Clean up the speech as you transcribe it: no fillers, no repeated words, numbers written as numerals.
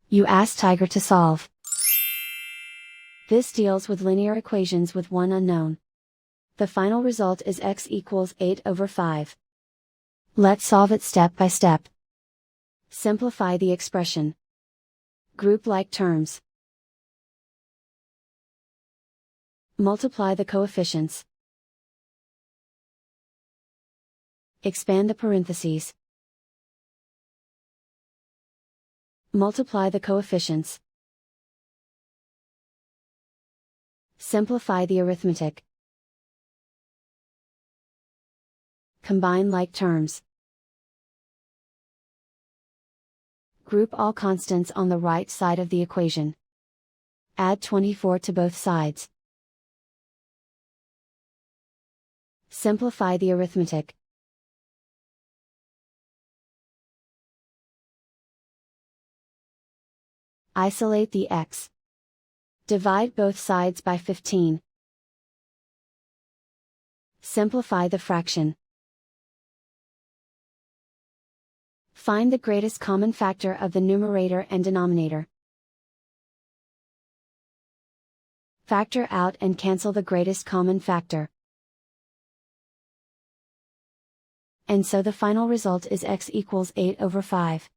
You ask Tiger to solve. This deals with linear equations with one unknown. The final result is x equals 8/5. Let's solve it step by step. Simplify the expression. Group like terms. Multiply the coefficients. Expand the parentheses. Multiply the coefficients. Simplify the arithmetic. Combine like terms. Group all constants on the right side of the equation. Add 24 to both sides. Simplify the arithmetic. Isolate the x. Divide both sides by 15. Simplify the fraction. Find the greatest common factor of the numerator and denominator. Factor out and cancel the greatest common factor. And so the final result is x equals 8/5.